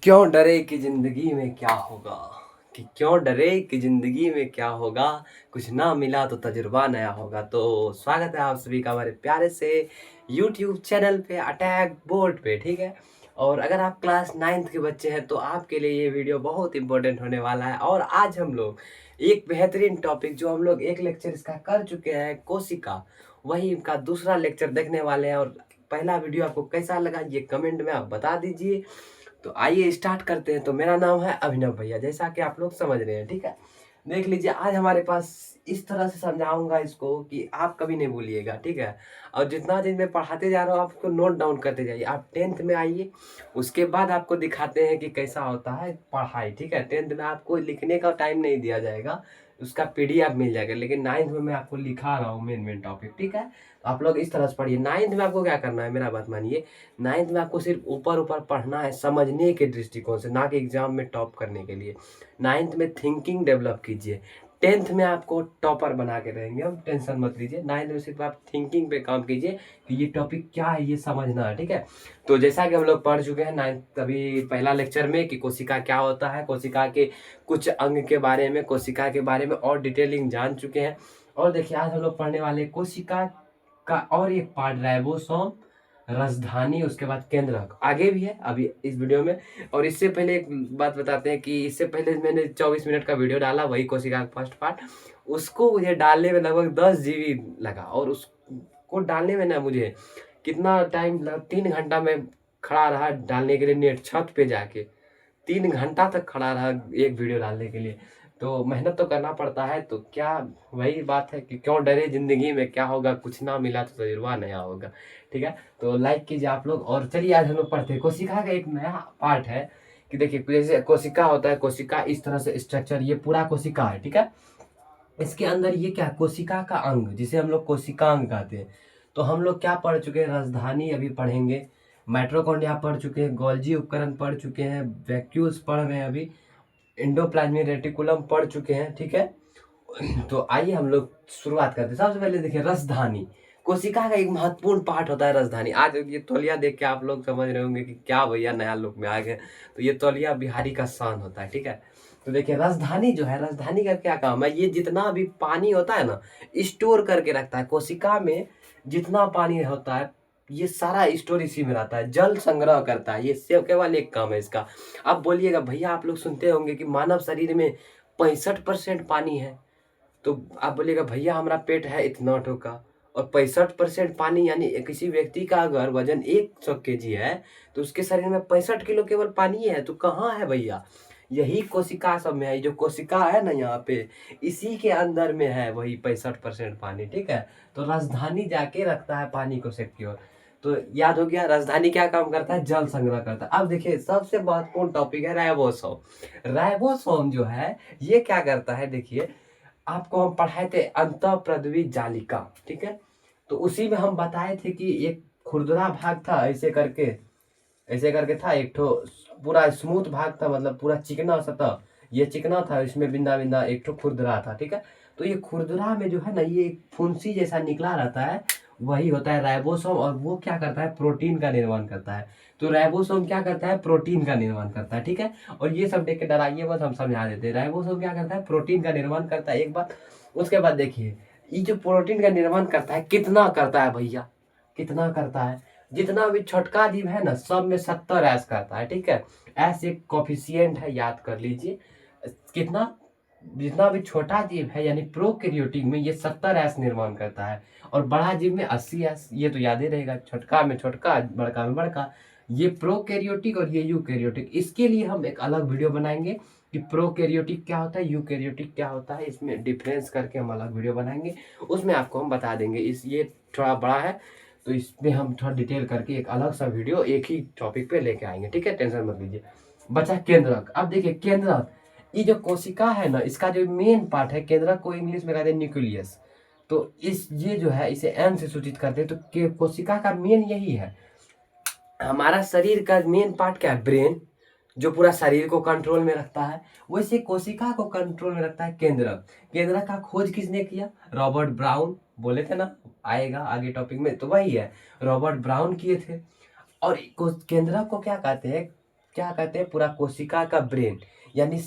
क्यों डरे कि जिंदगी में क्या होगा। कि क्यों डरे कि जिंदगी में क्या होगा। कुछ ना मिला तो तजुर्बा नया होगा। तो स्वागत है आप सभी का हमारे प्यारे से YouTube चैनल पे अटैक बोर्ड पे। ठीक है, और अगर आप क्लास 9th के बच्चे हैं तो आपके लिए ये वीडियो बहुत इंपॉर्टेंट होने वाला है। और आज हम लोग एक बेहतरीन टॉपिक जो हम लोग एक लेक्चर इसका कर चुके हैं, कोशिका, वही इनका दूसरा लेक्चर देखने वाले हैं। और पहला वीडियो आपको कैसा लगा ये कमेंट में आप बता दीजिए। तो आइए स्टार्ट करते हैं। तो मेरा नाम है अभिनव भैया, जैसा कि आप लोग समझ रहे हैं। ठीक है, देख लीजिए आज हमारे पास इस तरह से समझाऊंगा इसको कि आप कभी नहीं भूलिएगा। ठीक है, और जितना दिन मैं पढ़ाते जा रहा हूँ आप उसको नोट डाउन करते जाइए। आप 10th में आइए, उसके बाद आपको दिखाते हैं कि कैसा होता है पढ़ाई। ठीक है, 10th में आपको लिखने का टाइम नहीं दिया जाएगा, उसका PDF मिल जाएगा, लेकिन 9th में मैं आपको लिखा रहा हूँ मेन मेन टॉपिक। ठीक है, तो आप लोग इस तरह से पढ़िए। 9th में आपको क्या करना है, मेरा बात मानिए। 9th में आपको सिर्फ ऊपर ऊपर पढ़ना है, समझने के दृष्टिकोण से, ना कि एग्जाम में टॉप करने के लिए। 9th में थिंकिंग डेवलप कीजिए। 10th में आपको टॉपर बना के रहेंगे हम, टेंशन मत लीजिए। 9th में सिर्फ आप थिंकिंग पे काम कीजिए कि ये टॉपिक क्या है, ये समझना है। ठीक है, तो जैसा कि हम लोग पढ़ चुके हैं 9th अभी पहला लेक्चर में कि कोशिका क्या होता है, कोशिका के कुछ अंग के बारे में, कोशिका के बारे में और डिटेलिंग जान चुके हैं। और देखिए आज हम लोग पढ़ने वाले कोशिका का और एक पार्ट राइबोसोम, राजधानी, उसके बाद केंद्रक आगे भी है अभी इस वीडियो में। और इससे पहले एक बात बताते हैं कि इससे पहले मैंने 24 मिनट का वीडियो डाला, वही कोशिका का फर्स्ट पार्ट, उसको मुझे डालने में लगभग 10 GB लगा। और उसको डालने में ना मुझे कितना टाइम लगा, 3 घंटा में खड़ा रहा डालने के लिए, नेट छत पे जाके 3 घंटा तक खड़ा रहा एक वीडियो डालने के लिए। तो मेहनत तो करना पड़ता है। तो क्या, वही बात है कि क्यों डरे, जिंदगी में क्या होगा, कुछ ना मिला तो तजुर्बा नया होगा। ठीक है, तो लाइक कीजिए आप लोग। और चलिए आज हम लोग पढ़ते हैं। कोशिका का एक नया पार्ट है कि देखिए जैसे कोशिका होता है, कोशिका इस तरह से स्ट्रक्चर, ये पूरा कोशिका है। ठीक है, इसके अंदर ये क्या, कोशिका का अंग जिसे हम लोग कोशिकांग कहते हैं। तो हम लोग क्या पढ़ चुके हैं, राजधानी अभी पढ़ेंगे, माइटोकॉन्ड्रिया पढ़ चुके हैं, गोल्जी उपकरण पढ़ चुके हैं, वैक्यूल्स पढ़ रहे हैं अभी, एंडोप्लाज्मिक रेटिकुलम पढ़ चुके हैं। ठीक है, तो आइए हम लोग शुरुआत करते हैं। सबसे पहले देखिए राजधानी, कोशिका का एक महत्वपूर्ण पार्ट होता है राजधानी। आज ये तौलिया देख के आप लोग समझ रहे होंगे कि क्या भैया नया लुक में आ गए, तो ये तौलिया बिहारी का शान होता है। ठीक है, तो देखिए राजधानी जो है, राजधानी का क्या काम है, ये जितना भी पानी होता है ना, स्टोर करके रखता है। कोशिका में जितना पानी होता है ये सारा स्टोर इसी में रहता है, जल संग्रह करता है। ये सिर्फ केवल एक काम है इसका। अब बोलिएगा भैया, आप लोग सुनते होंगे कि मानव शरीर में 65% पानी है। तो आप बोलिएगा भैया हमारा पेट है इतना का, और 65% पानी, यानी किसी व्यक्ति का अगर वजन 100 kg है तो उसके शरीर में 65 किलो केवल पानी है। तो कहाँ है भैया, यही कोशिका सब में है। जो कोशिका है ना यहाँ पे, इसी के अंदर में है वही 65% पानी। ठीक है, तो राजधानी जाके रखता है पानी को सिक्योर। तो याद हो गया, राजधानी क्या काम करता है, जल संग्रह करता है। अब देखिए सबसे महत्वपूर्ण टॉपिक है राइबोसोम। राइबोसोम जो है ये क्या करता है, देखिए आपको हम पढ़ाए थे अंतःप्रद्वी जालिका। ठीक है, तो उसी में हम बताए थे कि एक खुरदुरा भाग था, ऐसे करके था एक ठो, पूरा स्मूथ भाग था, मतलब पूरा चिकना सतह, ये चिकना था, इसमें बिंदा बिंदा एक ठो खुरदुरा था। ठीक है, तो ये खुरदुरा में जो है ना, ये एक फुंसी जैसा निकला रहता है, वही होता है राइबोसोम। और वो क्या करता है, प्रोटीन का निर्माण करता है। तो राइबोसोम क्या करता है, प्रोटीन का निर्माण करता है। ठीक है, और ये सब देख के डराइए मत, हम समझा देते हैं। राइबोसोम क्या करता है, प्रोटीन का निर्माण करता है, एक बात। उसके बाद देखिए ये जो प्रोटीन का निर्माण करता है, कितना करता है भैया, कितना करता है, जितना भी छोटका जीव है ना सब में 70 ऐस करता है। ठीक है, ऐस एक कोफिशिएंट है, याद कर लीजिए। कितना, जितना भी छोटा जीव है यानी प्रोकैरियोटिक में ये 70 ऐस निर्माण करता है, और बड़ा जीव में 80 ऐस। ये तो याद ही रहेगा, छोटका में छोटका, बड़का में बड़का। ये प्रोकैरियोटिक और ये यूकैरियोटिक। इसके लिए हम एक अलग वीडियो बनाएंगे कि प्रोकैरियोटिक क्या होता है, यूकैरियोटिक क्या होता है, इसमें डिफरेंस करके हम अलग वीडियो बनाएंगे, उसमें आपको हम बता देंगे। इस ये थोड़ा बड़ा है तो इसमें हम थोड़ा डिटेल करके एक अलग सा वीडियो एक ही टॉपिक पे लेके आएंगे। ठीक है, टेंशन मत लीजिए। बचा केंद्रक। अब देखिए केंद्रक, ये जो कोशिका है ना, इसका जो मेन पार्ट है, केंद्रक को इंग्लिश में कहते हैं न्यूक्लियस। तो इस ये जो है इसे एन से सूचित करते हैं। तो कोशिका का मेन यही है। हमारा शरीर का मेन पार्ट क्या है, ब्रेन, जो पूरा शरीर को कंट्रोल में रखता है। वैसे कोशिका को कंट्रोल में रखता है केंद्रक। केंद्रक का खोज किसने किया, रॉबर्ट ब्राउन, बोले थे ना आएगा आगे टॉपिक में, तो वही है, रॉबर्ट ब्राउन किए थे। और केंद्रक को क्या कहते हैं, क्या कहते हैं, पूरा कोशिका का ब्रेन, यानी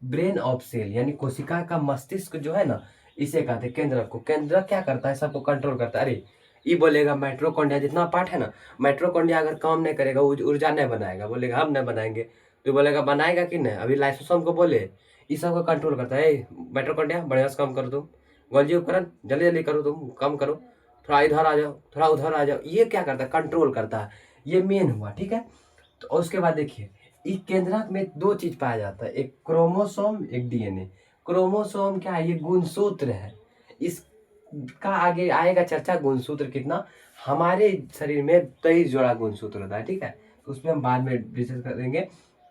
ब्रेन ऑफ सेल, यानी कोशिका का मस्तिष्क जो है ना, इसे कहते हैं केंद्रक को। केंद्रक क्या करता है, सबको कंट्रोल करता है। अरे ये बोलेगा माइटोकॉन्ड्रिया जितना पार्ट है ना, माइटोकॉन्ड्रिया अगर काम नहीं करेगा, ऊर्जा नहीं बनाएगा, बोलेगा हम नहीं बनाएंगे, तो बोलेगा बनाएगा कि नहीं, अभी लाइसोसोम को बोले, ये सब को कंट्रोल करता है। माइटोकॉन्ड्रिया बढ़िया से काम करो तुम, गोल्जी उपकरण जल्दी जल्दी करो, तुम कम करो, थोड़ा इधर आ जाओ, थोड़ा उधर आ जाओ, ये क्या करता है, कंट्रोल करता है। ये मेन हुआ, ठीक है। तो उसके बाद देखिए, इस केंद्रक में दो चीज पाया जाता है, एक क्रोमोसोम, एक डीएनए। क्रोमोसोम क्या है, ये गुणसूत्र है। इसका आगे आएगा चर्चा, गुणसूत्र कितना, हमारे शरीर में 23 जोड़ा गुणसूत्र होता है, ठीक है, तो उसमें हम बाद में डिस्कस करेंगे।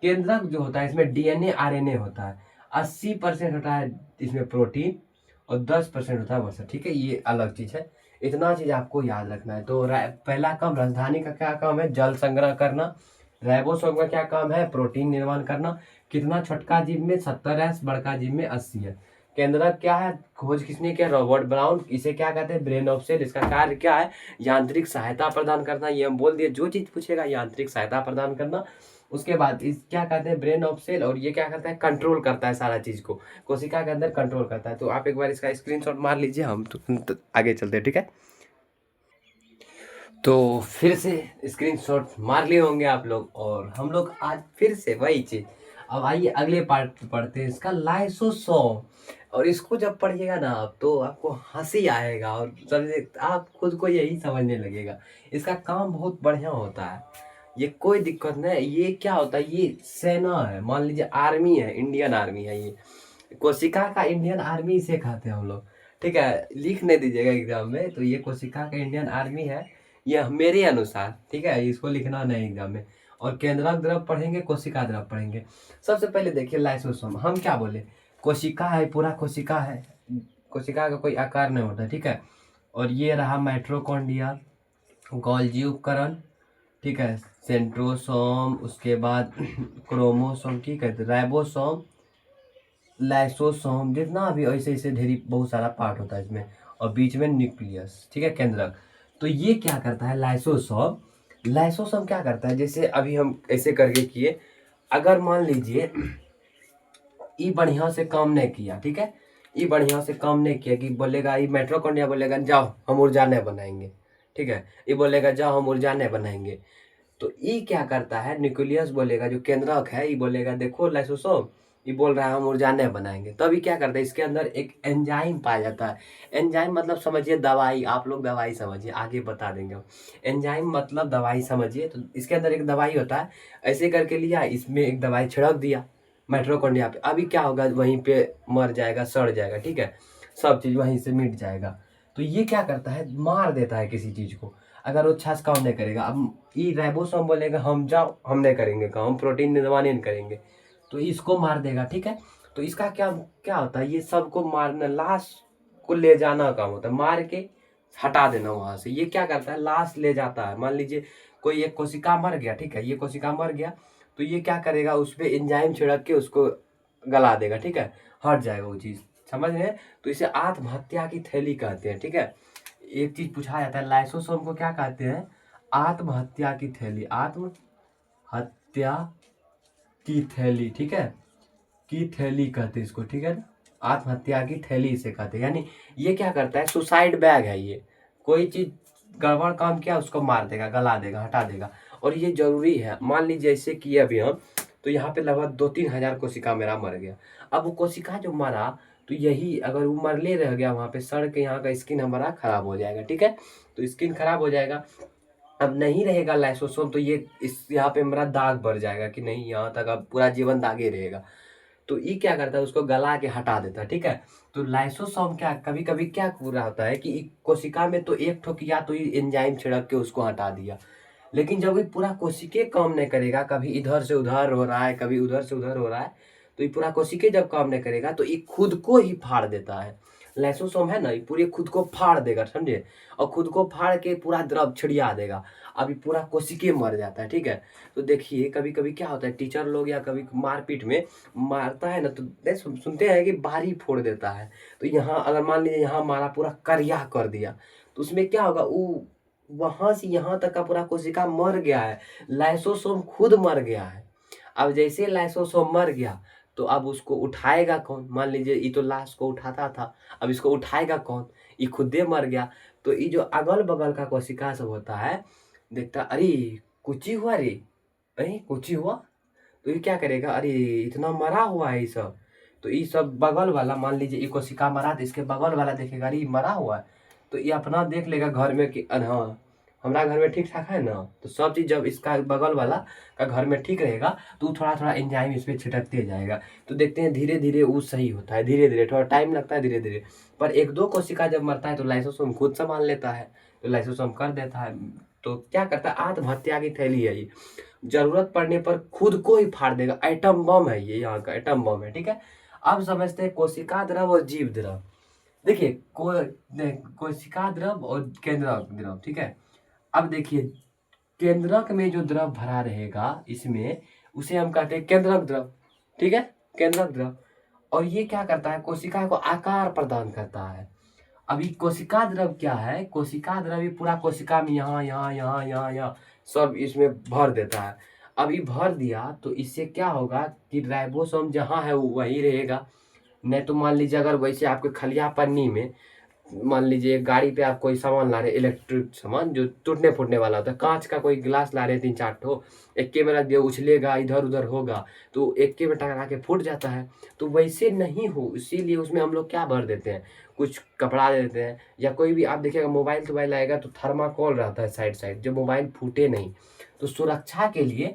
केंद्रक जो होता है, इसमें डीएनए आरएनए होता है, 80% होता है इसमें प्रोटीन, और 10% होता है वसा, ठीक है, ये अलग चीज है। इतना चीज आपको याद रखना है। तो पहला काम, राजधानी का क्या काम है, जल संग्रह करना। राइबोसोम का क्या काम है, प्रोटीन निर्माण करना। कितना छोटका जीव में 70 है, बड़का जीव में 80 है। केंद्रक क्या है, खोज किसने किया, रॉबर्ट ब्राउन। इसे क्या कहते हैं, ब्रेन ऑफ सेल। इसका कार्य क्या है, यांत्रिक सहायता प्रदान करना। ये हम बोल दिए, जो चीज पूछेगा यांत्रिक सहायता प्रदान करना। उसके बाद इस क्या कहते हैं, ब्रेन ऑफ सेल, और ये क्या करता है, कंट्रोल करता है सारा चीज को, कोशिका के अंदर कंट्रोल करता है। तो आप एक बार इसका स्क्रीनशॉट मार लीजिए, हम तो आगे चलते हैं, ठीक है। तो फिर से स्क्रीनशॉट मार लिए होंगे आप लोग, और हम लोग आज फिर से वही चीज। अब आइए अगले पार्ट पढ़ते हैं, इसका लाइसोसोम। और इसको जब पढ़िएगा ना आप, तो आपको हंसी आएगा, और समझे आप खुद को यही समझने लगेगा। इसका काम बहुत बढ़िया होता है, ये कोई दिक्कत नहीं। ये क्या होता है, ये सेना है, मान लीजिए आर्मी है, इंडियन आर्मी है ये, कोशिका का इंडियन आर्मी इसे कहते हैं हम लोग, ठीक है। लिख नहीं दीजिएगा एग्जाम में, तो ये कोशिका का इंडियन आर्मी है, ये मेरे अनुसार, ठीक है, इसको लिखना नहीं एग्जाम में। और केंद्रक द्रव पढ़ेंगे, कोशिका द्रव पढ़ेंगे। सबसे पहले देखिए लाइसोसोम, हम क्या बोले, कोशिका है, पूरा कोशिका है, कोशिका का कोई आकार नहीं होता, ठीक है। और ये रहा माइटोकॉन्ड्रिया, गोल्जी उपकरण, ठीक है, सेंट्रोसोम, उसके बाद क्रोमोसोम, ठीक है, राइबोसोम, लाइसोसोम, जितना भी ऐसे ऐसे ढेरी बहुत सारा पार्ट होता है इसमें, और बीच में न्यूक्लियस, ठीक है, केंद्रक। तो ये क्या करता है लाइसोसोम, लाइसोसोम क्या करता है, जैसे अभी हम ऐसे करके किए, अगर मान लीजिए ये बढ़िया से काम नहीं किया, ठीक है, ये बढ़िया से काम नहीं किया, कि बोलेगा ये माइटोकॉन्ड्रिया बोलेगा जाओ हम ऊर्जा नहीं बनाएंगे, ठीक है, ये बोलेगा जाओ हम ऊर्जा नहीं बनाएंगे, तो ये क्या करता है, न्यूक्लियस बोलेगा, जो केंद्रक है, ये बोलेगा देखो लाइसोसोम, ये बोल रहा है हम ऊर्जा नहीं बनाएंगे। तभी क्या करता है, इसके अंदर एक एंजाइम पाया जाता है। एंजाइम मतलब समझिए दवाई, आप लोग दवाई समझिए, आगे बता देंगे हम। एंजाइम मतलब दवाई समझिए, तो इसके अंदर एक दवाई होता है, ऐसे करके लिया, इसमें एक दवाई छिड़क दिया माइटोकॉन्ड्रिया पे, अभी क्या होगा, वहीं पे मर जाएगा, सड़ जाएगा, ठीक है, सब चीज वहीं से मिट जाएगा। तो ये क्या करता है, मार देता है किसी चीज को, अगर वो अच्छा से काम नहीं करेगा। अब ये राइबोसोम बोलेगा हम जाओ हम नहीं करेंगे काम, हम प्रोटीन निर्माण नहीं करेंगे, तो इसको मार देगा, ठीक है। तो इसका क्या क्या होता है, ये सबको मारना, लाश को ले जाना काम होता है, मार के हटा देना वहां से। ये क्या करता है, लाश ले जाता है, मान लीजिए कोई एक कोशिका मर गया, ठीक है, ये कोशिका मर गया, तो ये क्या करेगा, उस पर एंजाइम छिड़क के उसको गला देगा, ठीक है, हट जाएगा वो चीज, समझ रहे हैं। तो इसे आत्महत्या की थैली कहते हैं, ठीक है। एक चीज पूछा जाता है, लाइसोसोम को क्या कहते हैं, आत्महत्या की थैली, आत्महत्या की थैली, ठीक है, की थैली कहते हैं इसको, ठीक है, आत्महत्या की थैली इसे कहते हैं। यानी ये क्या करता है, सुसाइड बैग है ये, कोई चीज गड़बड़ काम किया उसको मार देगा, गला देगा, हटा देगा। और ये जरूरी है, मान लीजिए ऐसे किए अभी हम, तो यहाँ पे लगभग 2-3 हजार कोशिका मेरा मर गया। अब वो कोशिका जो मरा, तो यही अगर वो मरले रह गया वहां पे, सड़ के यहाँ का स्किन हमारा खराब हो जाएगा, ठीक है, तो स्किन खराब हो जाएगा। अब नहीं रहेगा लाइसोसोम, तो ये इस यहाँ पे मेरा दाग बढ़ जाएगा, कि नहीं यहाँ तक अब पूरा जीवन दागे रहेगा। तो ये क्या करता है, उसको गला के हटा देता है, ठीक है। तो लाइसोसोम क्या कभी कभी क्या पूरा होता है, कि कोशिका में तो एक ठोक या तो ये एंजाइम छिड़क के उसको हटा दिया, लेकिन जब ये पूरा कोशिके काम नहीं करेगा, कभी इधर से उधर हो रहा है, कभी उधर से उधर हो रहा है, तो ये पूरा कोशिके जब काम नहीं करेगा, तो ये खुद को ही फाड़ देता है। लाइसोसोम है ना, ये पूरे खुद को फाड़ देगा, समझे, और खुद को फाड़ के पूरा द्रव छिड़िया देगा, अभी पूरा कोशिके मर जाता है, ठीक है। तो देखिए कभी कभी क्या होता है, टीचर लोग या कभी मारपीट में मारता है ना, तो सुनते हैं कि बारी फोड़ देता है। तो यहाँ अगर मान लीजिए यहाँ मारा, पूरा करिया कर दिया, तो उसमें क्या होगा, वो वहां से यहाँ तक का पूरा कोशिका मर गया है, लाइसोसोम खुद मर गया है। अब जैसे लाइसोसोम मर गया तो अब उसको उठाएगा कौन? मान लीजिए ये तो लाश को उठाता था, अब इसको उठाएगा कौन? ये खुदे मर गया। तो ये जो अगल-बगल का कोशिका सब होता है, देखता अरे! कुछ ही हुआ रे, कुछ ही हुआ? तो ये क्या करेगा, अरे! इतना मरा हुआ है ये सब। तो ये सब बगल वाला, मान लीजिए ये कोशिका मरा तो इसके बगल वाला देखेगा अरे! ये मरा हुआ है। तो ये अपना देख लेगा घर में कि हाँ, हमारा घर में ठीक-ठाक है ना? तो सब चीज़ जब इसका बगल वाला का घर में ठीक रहेगा तो थोड़ा-थोड़ा एंजाइम इस पे छिड़कते जाएगा। तो देखते हैं धीरे-धीरे वो सही होता है, धीरे-धीरे थोड़ा टाइम लगता है धीरे-धीरे। पर 1-2 कोशिका जब मरता है तो लाइसोसोम खुद सँभाल लेता है, तो लाइसोसोम कर देता है। तो क्या करता है, आत्महत्या की थैली है ये। ज़रूरत पड़ने पर खुद को ही फाड़ देगा, एटम बम है ये, यहाँ का एटम बम है, ठीक है? अब समझते हैं कोशिका द्रव और जीव द्रव। देखिए कोशिका द्रव और केंद्रक द्रव, ठीक है? अब देखिए केंद्रक में जो द्रव भरा रहेगा इसमें, उसे हम कहते हैं केंद्रक द्रव, ठीक है? केंद्रक द्रव। और ये क्या करता है, कोशिका को आकार प्रदान करता है। अभी कोशिका द्रव क्या है, कोशिका द्रव ये पूरा कोशिका में यहाँ सब इसमें भर देता है। अभी भर दिया तो इससे क्या होगा कि राइबोसोम जहाँ है वो वहीं रहेगा। नहीं तो मान लीजिए अगर वैसे आपके खलिया पन्नी में, मान लीजिए गाड़ी पे आप कोई सामान ला रहे हैं, इलेक्ट्रिक सामान जो टूटने फूटने वाला होता है, कांच का कोई गिलास ला रहे हैं 3-4 ठो, एक्के में रख दिया, उछलेगा इधर उधर होगा तो एक्के में टकरा के फूट जाता है। तो वैसे नहीं हो, इसीलिए उसमें हम लोग क्या भर देते हैं, कुछ कपड़ा दे देते हैं, या कोई भी आप देखिएगा मोबाइल तोबाइल आएगा तो थर्माकोल रहता है साइड साइड, जो मोबाइल फूटे नहीं। तो सुरक्षा के लिए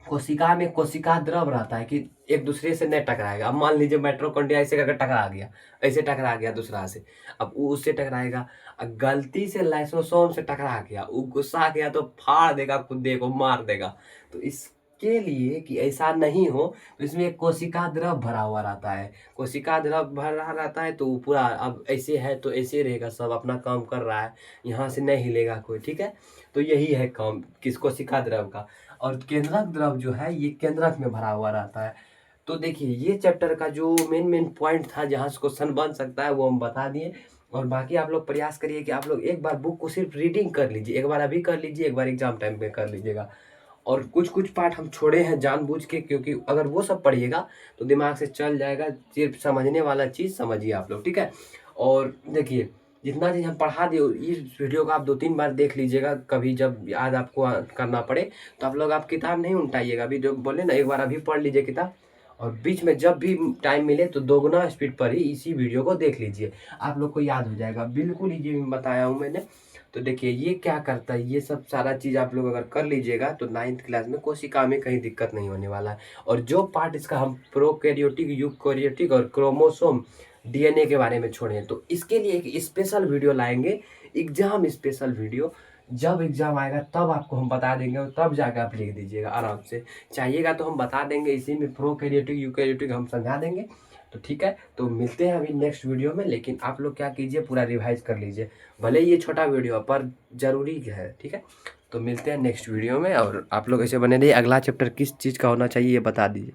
कोशिका में कोशिका द्रव रहता है कि एक दूसरे से नहीं टकराएगा। अब मान लीजिए माइटोकॉन्ड्रिया ऐसे करके टकरा गया, ऐसे टकरा गया दूसरा से, अब वो उससे टकराएगा। गलती से लाइसोसोम से टकरा गया, वो गुस्सा गया तो फाड़ देगा, खुदे को मार देगा। तो इसके लिए कि ऐसा नहीं हो तो इसमें एक कोशिका द्रव भरा हुआ रहता है। कोशिका द्रव भरा रहता है तो वो पूरा अब ऐसे है तो ऐसे रहेगा, सब अपना काम कर रहा है, यहाँ से नहीं हिलेगा कोई, ठीक है? तो यही है काम किस कोशिका द्रव का। और केंद्रक द्रव जो है ये केंद्रक में भरा हुआ रहता है। तो देखिए ये चैप्टर का जो मेन पॉइंट था जहाँ से क्वेश्चन बन सकता है वो हम बता दिए। और बाकी आप लोग प्रयास करिए कि आप लोग एक बार बुक को सिर्फ रीडिंग कर लीजिए, एक बार अभी कर लीजिए, एक बार एग्जाम टाइम पे कर लीजिएगा। और कुछ पार्ट हम छोड़े हैं जानबूझ के, क्योंकि अगर वो सब पढ़िएगा तो दिमाग से चल जाएगा। सिर्फ समझने वाला चीज़ समझिए आप लोग, ठीक है? और देखिए जितना चीज़ हम पढ़ा दिए इस वीडियो को आप 2-3 बार देख लीजिएगा, कभी जब याद आपको करना पड़े तो आप लोग आप किताब नहीं उल्टाइएगा। अभी जो बोले ना, एक बार अभी पढ़ लीजिए किताब, और बीच में जब भी टाइम मिले तो दोगुना स्पीड पर ही इसी वीडियो को देख लीजिए, आप लोग को याद हो जाएगा। बिल्कुल ये जो बताया हूँ मैंने। तो देखिए ये क्या करता है, ये सब सारा चीज़ आप लोग अगर कर लीजिएगा तो 9th क्लास में कोशिका में कहीं दिक्कत नहीं होने वाला है। और जो पार्ट इसका हम प्रोकैरियोटिक, यूकैरियोटिक और क्रोमोसोम डीएनए के बारे में छोड़े हैं, तो इसके लिए एक स्पेशल वीडियो लाएंगे, एग्जाम स्पेशल वीडियो। जब एग्जाम आएगा तब आपको हम बता देंगे और तब जाकर आप लिख दीजिएगा आराम से। चाहिएगा तो हम बता देंगे, इसी में प्रोकैरियोटिक यूकैरियोटिक हम समझा देंगे। तो ठीक है, तो मिलते हैं अभी नेक्स्ट वीडियो में। लेकिन आप लोग क्या कीजिए, पूरा रिवाइज कर लीजिए, भले ये छोटा वीडियो पर ज़रूरी है, ठीक है? तो मिलते हैं नेक्स्ट वीडियो में। और आप लोग ऐसे बने रहिए, अगला चैप्टर किस चीज़ का होना चाहिए ये बता दीजिए।